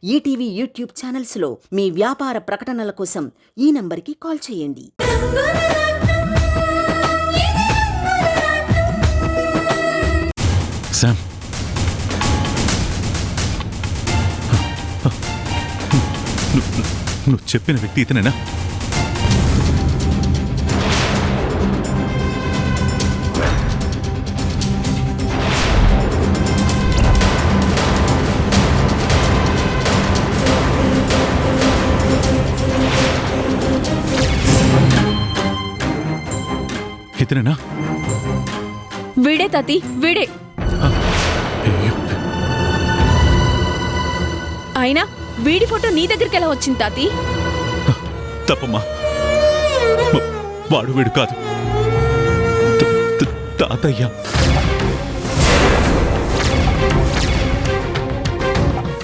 ETV YouTube ఛానల్స్లో మీ వ్యాపార ప్రకటనల కోసం ఈ నంబర్కి కాల్ చేయండి. శామ్, నువ్వు చెప్పిన వ్యక్తి ఇతనేనా? ఇతనేనా? వీడే తాతి, వీడే. అయినా వీడి ఫోటో నీ దగ్గరికి ఎలా వచ్చింది తాతి? తప్పమ్మా, వాడు వీడు కాదు, తాతయ్య.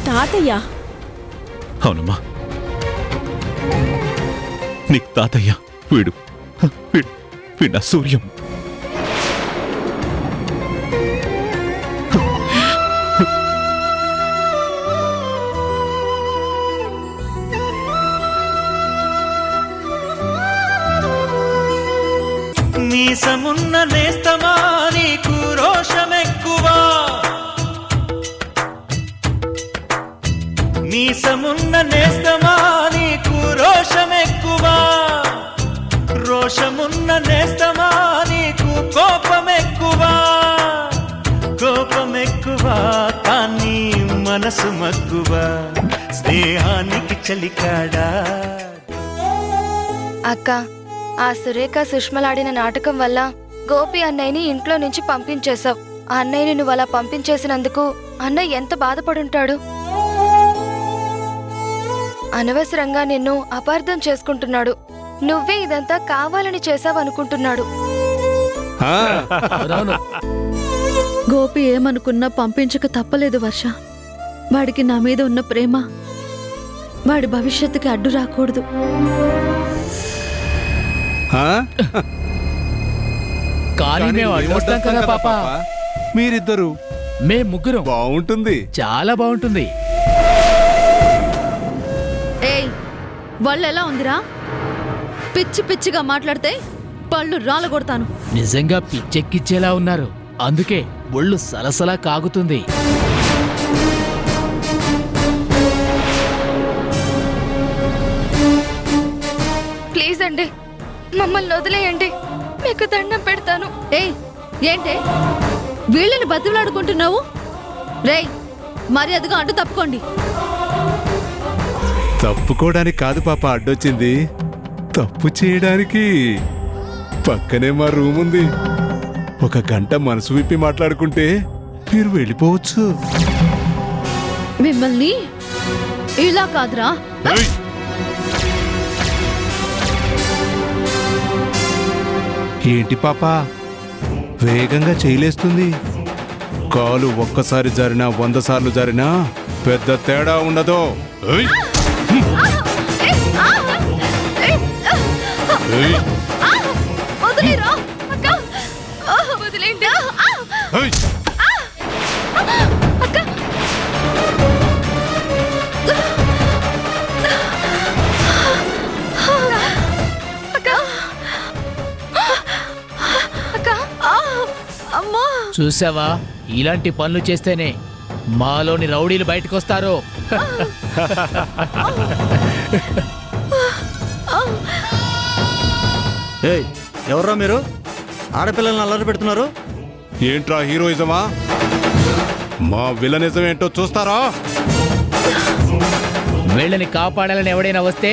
తాతయ్య? అవునమ్మా, నీకు తాతయ్య. వీడు వీడు సూర్యం. మీసమున్న నేస్తమా నీకు రోషమెక్కువా, మీసమున్న నేస్తమా నీకు రోషమెక్కువా, రోషమున్న నేస్తమా నీకు కోపమెక్కువా, కోపమెక్కువా కానీ మనసు మక్కువా, స్నేహానికి చలికాడా. అక్క, ఆ సురేఖ సుష్మలాడిన నాటకం వల్ల గోపి అన్నయ్యని ఇంట్లో నుంచి పంపించేశావు. ఆ అన్నయ్యని నువ్వు అలా పంపించేసినందుకు అన్నయ్య ఎంత బాధపడుంటాడు. అనవసరంగా నిన్ను అపార్థం చేసుకుంటున్నాడు. నువ్వే ఇదంతా కావాలని చేశావనుకుంటున్నాడు. గోపి ఏమనుకున్నా పంపించక తప్పలేదు వర్ష. వాడికి నా మీద ఉన్న ప్రేమ వాడి భవిష్యత్తుకి అడ్డు రాకూడదు. మీరిద్దరు మేం ముగ్గురు బాగుంటుంది, చాలా బాగుంటుంది. ఏయ్, వాళ్ళు ఎలా ఉందిరా? పిచ్చి పిచ్చిగా మాట్లాడితే పళ్ళు రాలగొడతాను. నిజంగా పిచ్చెక్కిచ్చేలా ఉన్నారు, అందుకే ఒళ్ళు సలసలా కాగుతుంది. ప్లీజ్ అండి, మమ్మల్ని వదిలేయండి, మీకు దండం పెడతాను. ఏయ్, ఏంటే వీళ్ళని బతిలాడుకుంటున్నావు? రేయ్, మర్యాదగా అడ్డు తప్పుకోండి. తప్పుకోవడానికి కాదు పాప అడ్డొచ్చింది, తప్పు చేయడానికి. పక్కనే మా రూమ్ ఉంది, ఒక గంట మనసు విప్పి మాట్లాడుకుంటే మీరు వెళ్ళిపోవచ్చు. మిమ్మల్ని ఇలా కాదురా. ఏంటి పాప వేగంగా చేయలేస్తుంది? కాలు ఒక్కసారి జారినా 100 సార్లు జారినా పెద్ద తేడా ఉండదు. వదిలేరా? వదిలేండి. చూసావా, ఇలాంటి పనులు చేస్తేనే మాలోని రౌడీలు బయటకొస్తారు. ఎవర్రా మీరు? ఆడపిల్లల్ని అల్లరి పెడుతున్నారు. ఏంట్రా హీరోయిజమా? మా విలనిజం ఏంటో చూస్తారా? వీళ్ళని కాపాడాలని ఎవడైనా వస్తే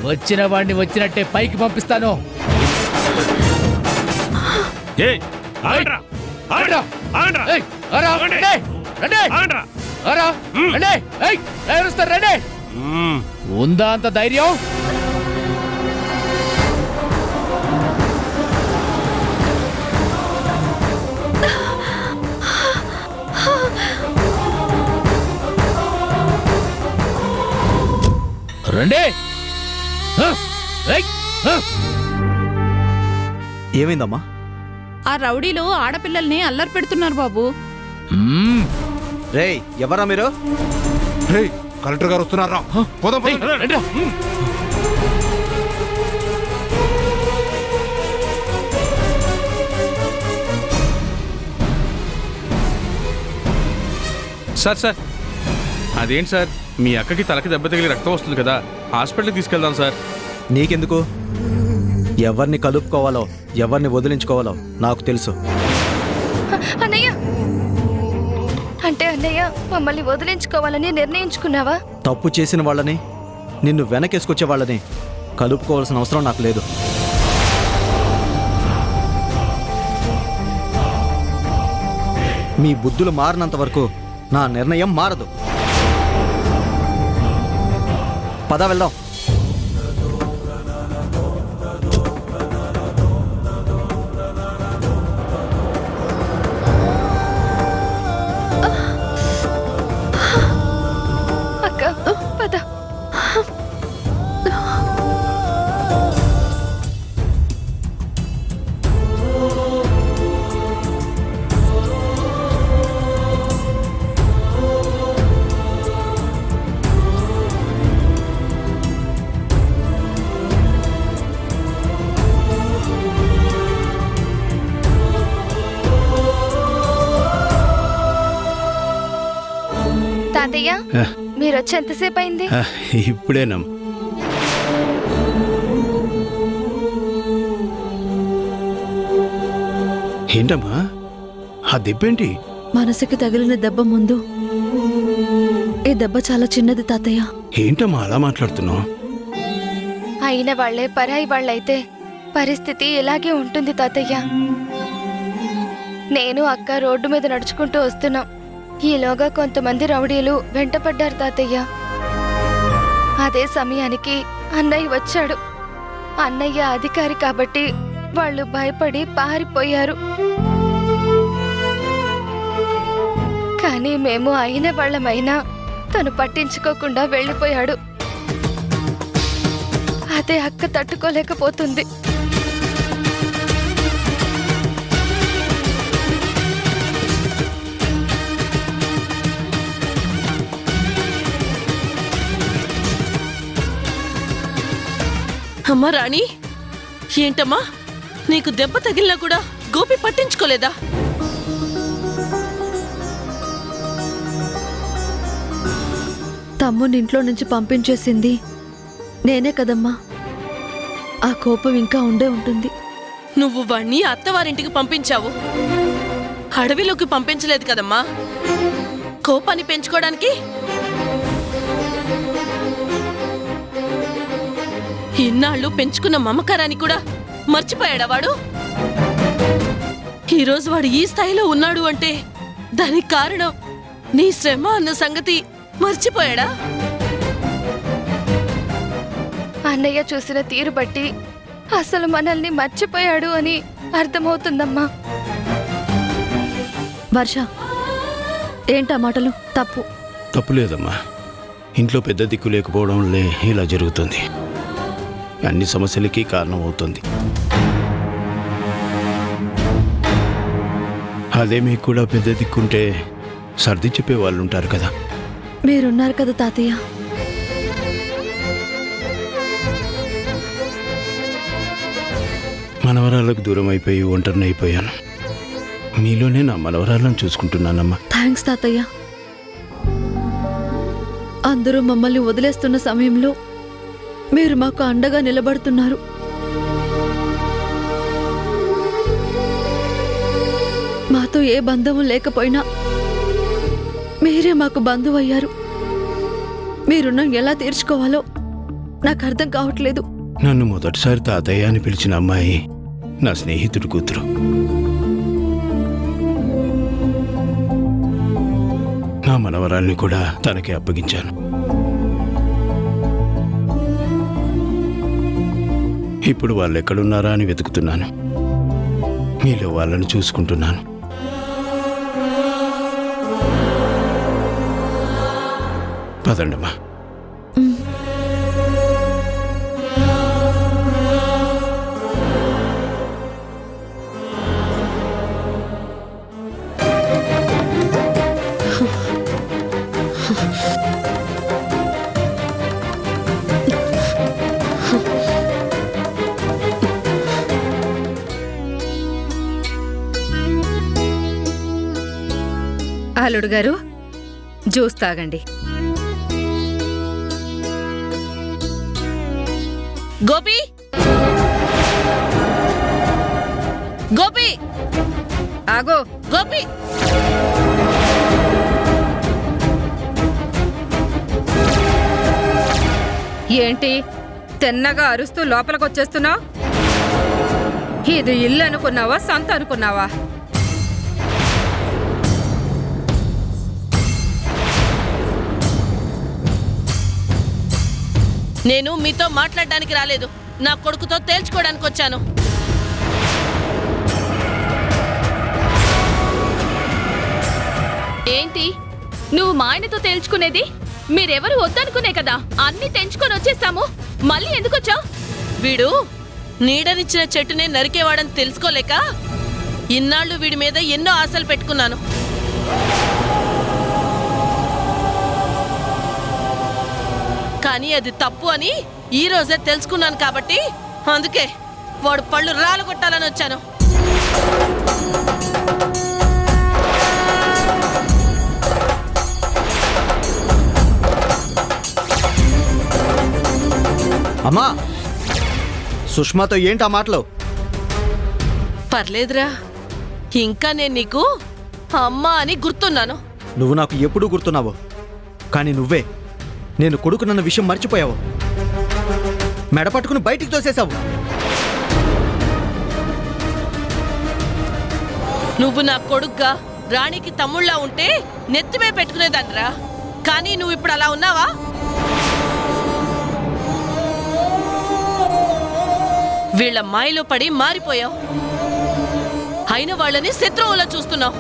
వచ్చిన వాడిని వచ్చినట్టే పైకి పంపిస్తాను. ఉందా అంత ధైర్యం? రండి. ఏమైందమ్మా? ఆ రౌడీలు ఆడపిల్లల్ని అల్లరి పెడుతున్నారు బాబు. రేయ్, ఎవరా మీరు? కలెక్టర్ గారు వస్తున్నారా? పోదాం, పోదాం. సార్ సార్ అదేంటి సార్, మీ అక్కకి తలకి దెబ్బ తగిలి రక్తం వస్తుంది కదా, హాస్పిటల్కి తీసుకెళ్దాం సార్. నీకెందుకు? ఎవరిని కలుపుకోవాలో ఎవరిని వదిలించుకోవాలో నాకు తెలుసు. అన్నయ్య, అంటే అన్నయ్య మమ్మల్ని వదిలించుకోవాలని నిర్ణయించుకున్నావా? తప్పు చేసిన వాళ్ళని, నిన్ను వెనకేసుకొచ్చే వాళ్ళని కలుపుకోవాల్సిన అవసరం నాకు లేదు. మీ బుద్ధులు మారినంత వరకు నా నిర్ణయం మారదు. పద వెళ్దాం. అక్క పద. తాతయ్య, మీరొచ్చి ఎంతసేపు అయింది? ఇప్పుడేనా? ఏంటమ్మా ఆ దెబ్బేంటి? మనసుకి తగిలిన దెబ్బ ముందు ఈ దెబ్బ చాలా చిన్నది తాతయ్య. ఏంటమ్మా అలా మాట్లాడుతున్నావు? అయిన వాళ్లే పరాయి వాళ్ళైతే పరిస్థితి ఇలాగే ఉంటుంది తాతయ్య. నేను అక్క రోడ్డు మీద నడుచుకుంటూ వస్తున్నాం. ఈలోగా కొంతమంది రౌడీలు వెంటపడ్డారు తాతయ్య. అదే సమయానికి అన్నయ్య వచ్చాడు. అన్నయ్య అధికారి కాబట్టి వాళ్ళు భయపడి పారిపోయారు. కానీ మేము అయిన వాళ్ళమైనా తను పట్టించుకోకుండా వెళ్ళిపోయాడు. అదే అక్క తట్టుకోలేకపోతుంది. అమ్మా రాణి, ఏంటమ్మా నీకు దెబ్బ తగిలినా కూడా గోపి పట్టించుకోలేదా? తమ్ముని ఇంట్లో నుంచి పంపించేసింది నేనే కదమ్మా. ఆ కోపం ఇంకా ఉండే ఉంటుంది. నువ్వు వాణ్ణి అత్తవారింటికి పంపించావు, అడవిలోకి పంపించలేదు కదమ్మా. కోపాన్ని పెంచుకోవడానికి ఇన్నాళ్ళు పెంచుకున్న మమకారాన్ని కూడా మర్చిపోయాడా వాడు? ఈరోజు వాడు ఈ స్థాయిలో ఉన్నాడు అంటే దానికి కారణం నీ శ్రమ అన్న సంగతి మర్చిపోయాడా? అన్నయ్య చూసిన తీరు బట్టి అసలు మనల్ని మర్చిపోయాడు అని అర్థమవుతుందమ్మా. వర్ష, ఏంటా మాటలు? తప్పు. తప్పులేదమ్మా, ఇంట్లో పెద్ద దిక్కు లేకపోవడం వల్లే ఇలా జరుగుతుంది. అన్ని సమస్యలకి కారణం అవుతుంది. అదే మీకు కూడా పెద్ద దిక్కుంటే సర్ది చెప్పే వాళ్ళు ఉంటారు కదా. మీరున్నారు కదా తాతయ్య. మనవరాలకు దూరం అయిపోయి ఒంటరిని అయిపోయాను. మీలోనే నా మనవరాలను చూసుకుంటున్నానమ్మా. థ్యాంక్స్ తాతయ్య. అందరూ మమ్మల్ని వదిలేస్తున్న సమయంలో మీరు మాకు అండగా నిలబడుతున్నారు. మాతో ఏ బంధము లేకపోయినా మీరే మాకు బంధువయ్యారు. మీ రుణం ఎలా తీర్చుకోవాలో నాకు అర్థం కావట్లేదు. నన్ను మొదటిసారి తాతయ్య అని పిలిచిన అమ్మాయి నా స్నేహితుడి కూతురు. నా మనవరాల్ని కూడా తనకే అప్పగించాను. ఇప్పుడు వాళ్ళు ఎక్కడున్నారా అని వెతుకుతున్నాను. మీలో వాళ్ళని చూసుకుంటున్నాను. పదండమ్మా. అల్లుడు గారు జ్యూస్ తాగండి. గోపి గోపి ఆగో. గోపి ఏంటి తిన్నగా అరుస్తూ లోపలికొచ్చేస్తున్నావు? ఇది ఇల్లు అనుకున్నావా, సంత అనుకున్నావా? నేను మీతో మాట్లాడడానికి రాలేదు, నా కొడుకుతో తేల్చుకోవడానికి వచ్చాను. ఏంటి నువ్వు మా ఆయనతో తేల్చుకునేది? మీరెవరు వద్దనుకునే కదా అన్ని తెంచుకొని వచ్చేసాము. మళ్ళీ ఎందుకొచ్చావు? వీడు నీడనిచ్చిన చెట్టునే నరికేవాడని తెలుసుకోలేక ఇన్నాళ్ళు వీడి మీద ఎన్నో ఆశలు పెట్టుకున్నాను. కానీ అది తప్పు అని ఈ రోజే తెలుసుకున్నాను కాబట్టి అందుకే వాడు పళ్ళు రాలగొట్టాలని వచ్చాను. అమ్మా, సుష్మాతో ఏంటి ఆ మాటలు? పర్లేదురా, ఇంకా నేను నీకు అమ్మా అని గుర్తున్నాను. నువ్వు నాకు ఎప్పుడూ గుర్తున్నావు, కానీ నువ్వే నేను కొడుకునన్న విషయం మర్చిపోయావు. మెడ పట్టుకుని బయటికి తోసేశావు. నువ్వు నా కొడుగ్గా రాణికి తమ్ముళ్ళ ఉంటే నెత్తిమే పెట్టుకునేదాన్రా. కానీ నువ్వు ఇప్పుడు అలా ఉన్నావా? వీళ్ళ మాయలో పడి మారిపోయావు. అయిన వాళ్ళని శత్రువులా చూస్తున్నావు.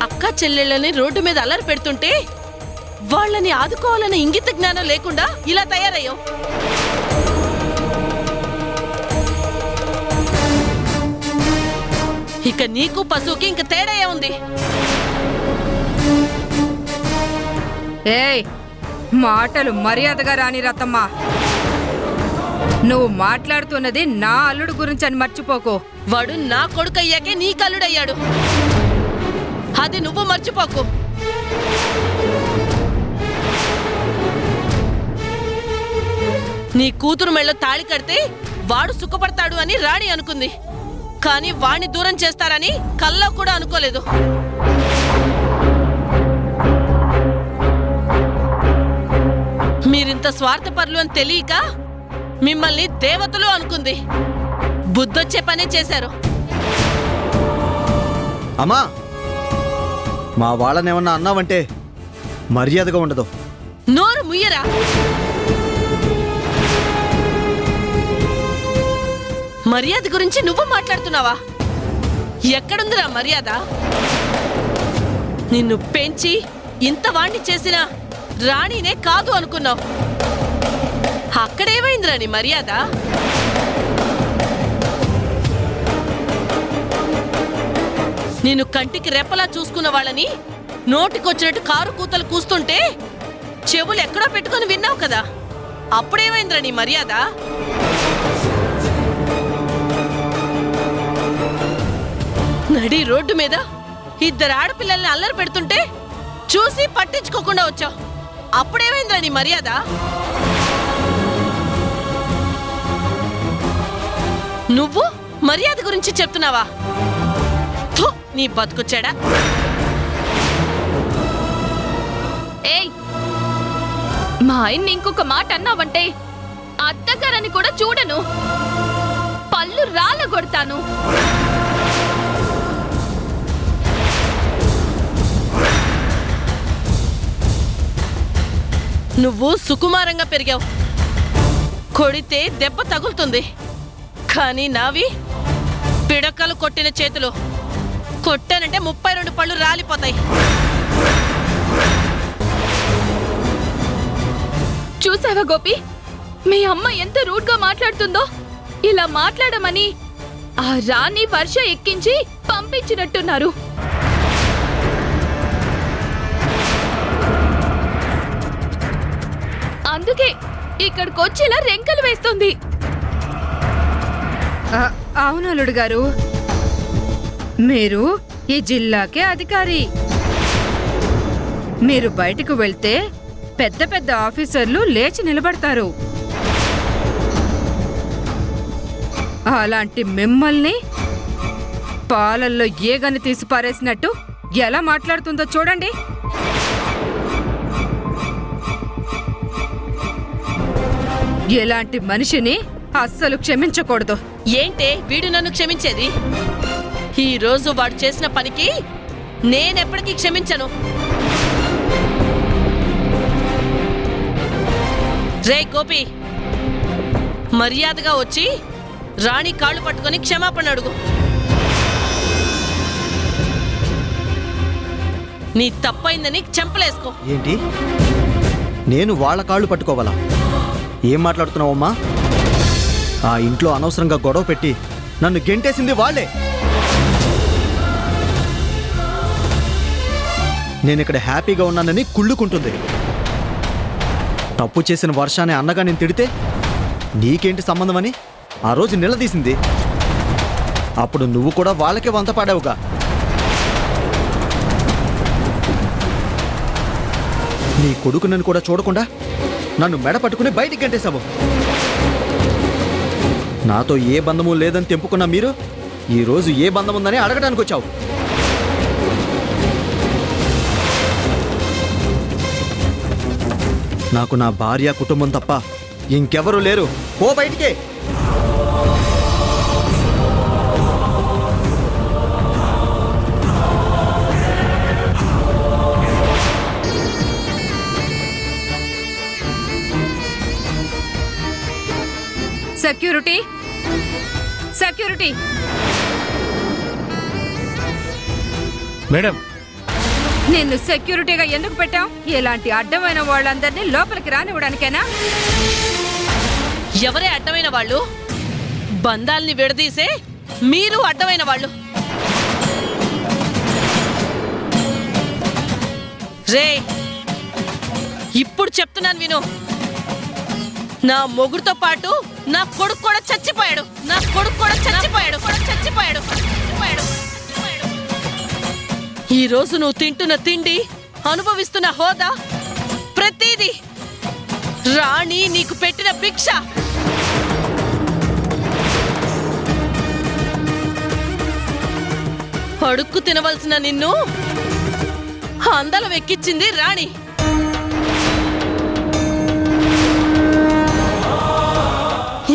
అక్క చెల్లెళ్ళని రోడ్డు మీద అల్లరి పెడుతుంటే వాళ్ళని ఆదుకోవాలనే ఇంగిత జ్ఞానం లేకుండా ఇలా తయారయ్యావు. ఇక నీకు పశువుకి ఇంక తేడా ఏముంది? ఏయ్, మాటలు మర్యాదగా రాని రతమ్మా. నువ్వు మాట్లాడుతున్నది నా అల్లుడు గురించి అని మర్చిపోకు. వాడు నా కొడుకు అయ్యాకే నీ కల్లుడయ్యాడు, అది నువ్వు మర్చిపోకు. నీ కూతురు మెళ్ళో తాళి కడితే వాడు సుఖపడతాడు అని రాణి అనుకుంది. కానీ వాణ్ణి దూరం చేస్తారని కల్లో కూడా అనుకోలేదు. మీరింత స్వార్థపరులు అని తెలియక మిమ్మల్ని దేవతలు అనుకుంది. బుద్ధొచ్చే పనే చేశారు. అమ్మా, మా వాళ్ళనేమన్నా అన్నావంటే మర్యాదగా ఉండదు. నోరు ముయ్యరా. మర్యాద గురించి నువ్వు మాట్లాడుతున్నావా? ఎక్కడుందిరా మర్యాద? నిన్ను పెంచి ఇంత వాణ్ణి చేసిన రాణినే కాదు అనుకున్నావు. అక్కడేమైందిరా నీ మర్యాద? నిన్ను కంటికి రెప్పలా చూసుకున్న వాళ్ళని నోటికొచ్చినట్టు కారు కూతలు కూస్తుంటే చెవులు ఎక్కడో పెట్టుకొని విన్నావు కదా, అప్పుడేమైందిరా నీ మర్యాద? నడి రోడ్డు మీద ఇద్దరు ఆడపిల్లల్ని అల్లరి పెడుతుంటే చూసి పట్టించుకోకుండా వచ్చావు, అప్పుడేమైందిరా నీ మర్యాద? నువ్వు మర్యాద గురించి చెప్తున్నావా? థు, నీ బతుకొచ్చాడా? ఏయ్, మా ఆయన్ని ఇంకొక మాట అన్నావంటే అత్తగారని కూడా చూడను, పళ్ళు రాలగొడతాను. నువ్వు సుకుమారంగా పెరిగావు, కొడితే దెబ్బ తగులుతుంది. కానీ నావి పిడకలు కొట్టిన చేతులు, కొట్టానంటే 32 పళ్ళు రాలిపోతాయి. చూసావా గోపి, మీ అమ్మ ఎంత రూడ్గా మాట్లాడుతుందో? ఇలా మాట్లాడమని ఆ రాణి వర్ష ఎక్కించి పంపించినట్టున్నారు. అందుకే ఇక్కడికొచ్చేలా రెంకలు వేస్తుంది. అవును అల్లుడు గారు, మీరు ఈ జిల్లాకే అధికారి. మీరు బయటకు వెళ్తే పెద్ద పెద్ద ఆఫీసర్లు లేచి నిలబడతారు. అలాంటి మిమ్మల్ని పాలల్లో ఏగని తీసి పారేసినట్టు ఎలా మాట్లాడుతుందో చూడండి. ఎలాంటి మనిషిని అస్సలు క్షమించకూడదు. ఏంటే వీడు నన్ను క్షమించేది? ఈ రోజు వాడు చేసిన పనికి నేనెప్పటికీ క్షమించను. రే గోపి, మర్యాదగా వచ్చి రాణి కాళ్ళు పట్టుకొని క్షమాపణ అడుగు. నీ తప్పైందని చెంపలేసుకో. ఏంటి, నేను వాళ్ళ కాళ్ళు పట్టుకోవాలా? ఏం మాట్లాడుతున్నావమ్మా? ఆ ఇంట్లో అనవసరంగా గొడవ పెట్టి నన్ను గెంటేసింది వాళ్ళే. నేను ఇక్కడ హ్యాపీగా ఉన్నానని కుళ్ళుకుంటుంది. తప్పు చేసిన వర్షాన్ని అన్నగా నేను తిడితే నీకేంటి సంబంధం అని ఆ రోజు నిలదీసింది. అప్పుడు నువ్వు కూడా వాళ్ళకే వంత పాడావుగా. నీ కొడుకు నన్ను కూడా చూడకుండా నన్ను మెడ పట్టుకుని బయటికి గంటేశావు. నాతో ఏ బంధము లేదని తెంపుకున్న మీరు ఈరోజు ఏ బంధం ఉందని అడగడానికి వచ్చావు. నాకు నా భార్య కుటుంబం తప్ప ఇంకెవరూ లేరు. ఓ బయటికే. Security, security. మేడం, నిన్ను సెక్యూరిటీగా ఎందుకు పెట్టావు? ఇలాంటి అడ్డమైన వాళ్ళందరినీ లోపలికి రానివ్వడానికేనా? ఎవరే అడ్డమైన వాళ్ళు? బంధాల్ని విడదీసే మీరు అడ్డమైన వాళ్ళు. రే, ఇప్పుడు చెప్తున్నాను విను. నా మొగుడుతో పాటు నా కొడుకు కూడా చచ్చిపోయాడు. నా కొడుకు కూడా చచ్చిపోయాడు. చచ్చిపోయాడు. ఈ రోజు నువ్వు తింటున్న తిండి, అనుభవిస్తున్న హోదా, ప్రతిదీ రాణి నీకు పెట్టిన భిక్ష. అడుక్కు తినవలసిన నిన్ను అందలం ఎక్కించింది రాణి.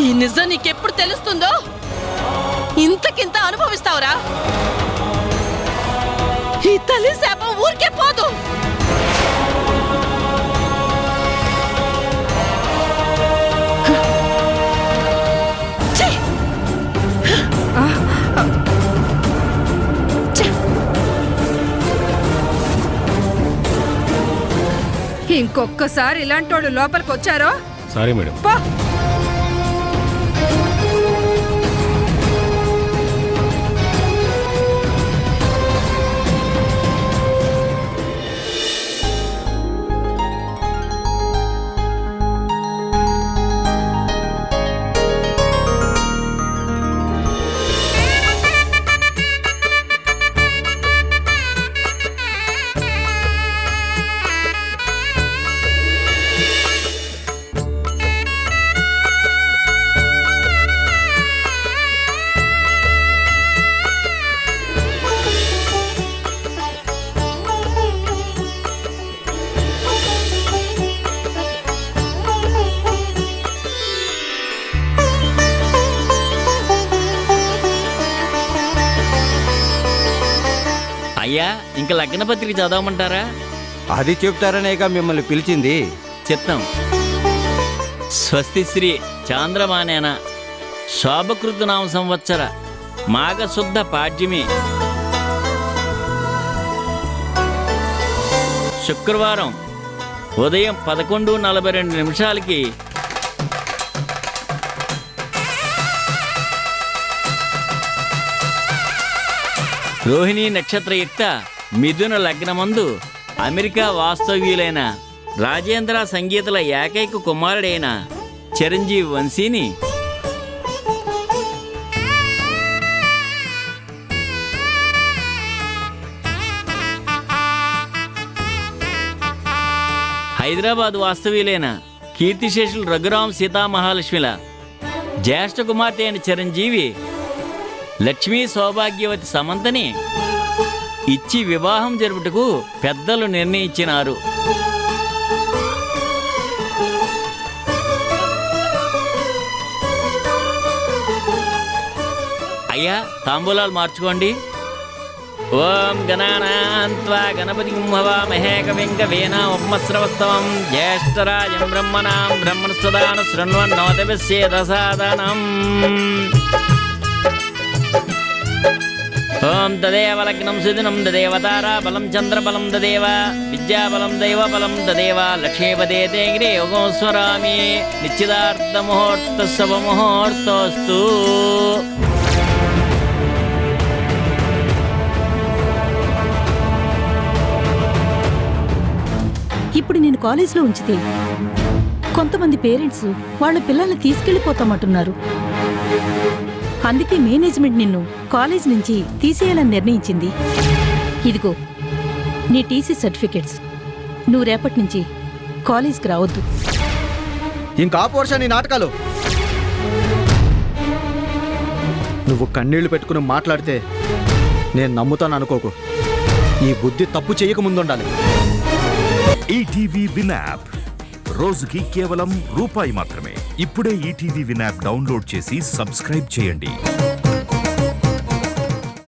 ఈ నిజం నీకెప్పుడు తెలుస్తుందో ఇంతకింత అనుభవిస్తావురా. ఈ తల్లి శాపం ఊరికే పోదు. ఇంకొక్కసారి ఇలాంటి వాళ్ళు లోపలికి వచ్చారో సారీ మేడం. పో. అయ్యా, ఇంకా లగ్న పత్రిక చదవమంటారా? అది చెప్తారనేగా మిమ్మల్ని పిలిచింది. చెప్తాం. స్వస్తి శ్రీ చాంద్రమానేన శోభకృతనామ సంవత్సర మాఘశుద్ధ పాడ్యమి శుక్రవారం ఉదయం 11:42 రోహిణీ నక్షత్రయుక్త మిథున లగ్నమందు అమెరికా వాస్తవ్యులైన రాజేంద్ర సంగీతుల ఏకైక కుమారుడైన చిరంజీవి వంశీని హైదరాబాద్ వాస్తవ్యులైన కీర్తిశేషులు రఘురాం సీతామహాలక్ష్మిల జ్యేష్ఠ కుమార్తె అయిన చిరంజీవి లక్ష్మీ సౌభాగ్యవతి సమంతని ఇచ్చి వివాహం జరుపుటకు పెద్దలు నిర్ణయించినారు. అయ్యా తాంబూలాలు మార్చుకోండి. ఓం గణానాన్త్వా గణపతి హవామహే కవిం కవీనా ఉపమస్రవస్తవం జ్యేష్ఠరాజం బ్రహ్మణాం బ్రహ్మణస్పదాన శృణ్వన్నోతిభిస్యేదసాదనం. ఓం తదేవ లగ్నం సుదినం దదేవ తారాబలం చంద్రబలం దదేవ విద్యాబలం దైవబలం దదేవ లక్ష్మీపదే తే గిరే యోగం స్వరామి నిశ్చితార్థ ముహూర్త శుభ ముహూర్తోస్తు. ఇప్పుడు నేను కాలేజీలో ఉంచితే కొంతమంది పేరెంట్స్ వాళ్ళ పిల్లల్ని తీసుకెళ్లిపోతామంటున్నారు. అందుకే మేనేజ్మెంట్ నిన్ను కాలేజ్ నుంచి తీసేయాలని నిర్ణయించింది. ఇదిగో నీ టీసీ సర్టిఫికెట్స్. నువ్వు రేపటి నుంచి కాలేజ్కి రావద్దు. ఇంకా పోర్షా నీ నాటకాలు. నువ్వు కన్నీళ్లు పెట్టుకుని మాట్లాడితే నేను నమ్ముతాను అనుకోకు. ఈ బుద్ధి తప్పు చేయకముందుండాలి. ఈటీవీ విన్ యాప్ రోజుకి కేవలం రూపాయి మాత్రమే. ఇప్పుడే ఈటీవీ విన్ యాప్ డౌన్లోడ్ చేసి సబ్స్క్రైబ్ చేయండి.